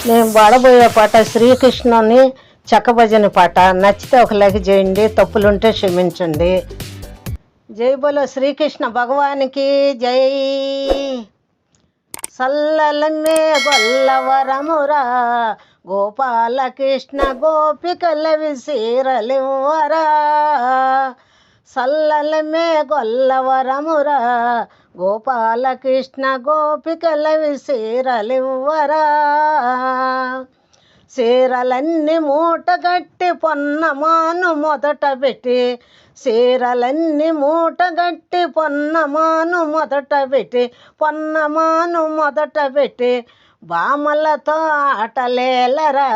నేను పాడబోయే పాట శ్రీకృష్ణుని చక్కభజన పాట. నచ్చితే ఒక లైక్ చేయండి, తప్పులుంటే క్షమించండి. జై బోలో శ్రీకృష్ణ భగవానికి జై. సల్లలమ్మే గొల్లవరమురా గోపాలకృష్ణ గోపికల విసీరలివ్వరా. సల్లలమ్మే గొల్లవరమురా గోపాలకృష్ణ గోపికల విసీరలివ్వరా. చీరలన్నీ మూటగట్టి పొన్నమాను మొదట పెట్టి, చీరలన్నీ మూటగట్టి పొన్నమాను మొదట పెట్టి, పొన్నమాను మొదట పెట్టి బామలతో ఆటలేలరా.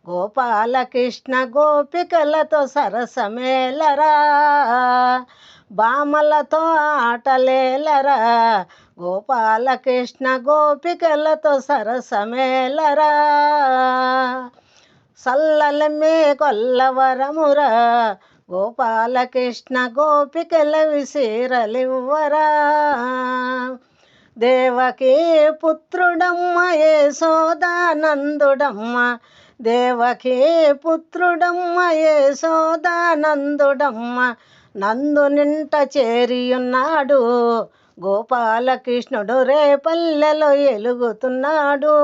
గోపాలకృష్ణ గోపికలతో సరసమేలరా. బామలతో ఆటలేలరా. గోపాలకృష్ణ గోపికలతో సరసమేలరా. సల్లలమ్మే కొల్లవరమురా గోపాలకృష్ణ గోపికల విసీరలివ్వరా. దేవకీ పుత్రుడమ్మ యశోదానందుడమ్మ, దేవకీ పుత్రుడమ్మ యశోదానందుడమ్మ, నందు నింట చేరియున్నాడు గోపాలకృష్ణుడు రేపల్లెలో ఎలుగుతున్నాడు.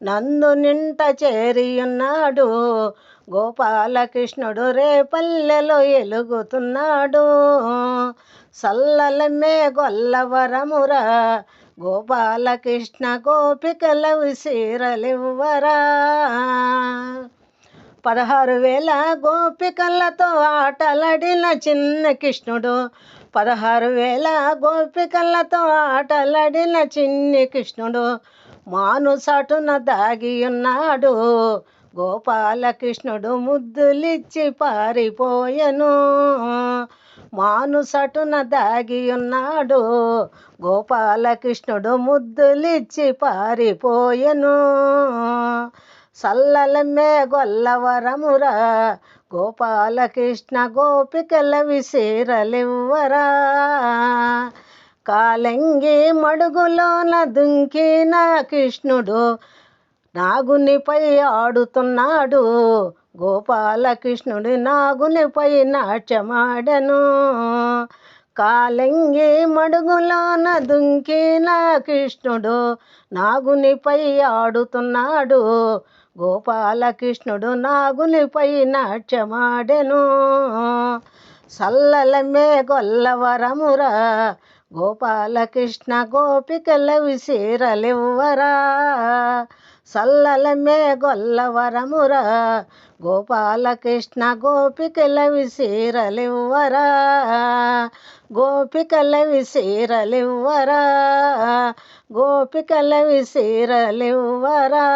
నందు నింట చేరియున్నాడు గోపాలకృష్ణుడు రేపల్లెలో ఎలుగుతున్నాడు. సల్లలమ్మే గొల్లవరమురా గోపాలకృష్ణ గోపికల విసీరలివ్వరా. 16,000 గోపికలతో ఆటలాడిన చిన్న కృష్ణుడు, 16,000 గోపికలతో ఆటలాడిన చిన్ని కృష్ణుడు మానుసాటున దాగియున్నాడు. గోపాలకృష్ణుడు ముద్దులిచ్చి పారిపోయెను. మానుసటున దాగియున్నాడు గోపాలకృష్ణుడు ముద్దులిచ్చి పారిపోయెను. సల్లలమ్మే గొల్లవరమురా గోపాలకృష్ణ గోపికల విసీరలివ్వరా. కాలంగి మడుగులోన దుంకిన కృష్ణుడు నాగునిపై ఆడుతున్నాడు. గోపాలకృష్ణుడి నాగునిపై నాట్యమాడెను. కాలంగి మడుగులోన దుంకిన కృష్ణుడు నాగునిపై ఆడుతున్నాడు. గోపాలకృష్ణుడు నాగునిపై నాట్యమాడెను. సల్లలమ్మే గొల్లవరమురా గోపాలకృష్ణ గోపికల విసీరలివ్వరా. సల్లలమ్మే గొల్లవరమురా గోపాలకృష్ణ గోపికల విసీరలివ్వరా. గోపికల విసీరలివ్వరా. గోపికల విసీరలివ్వరా.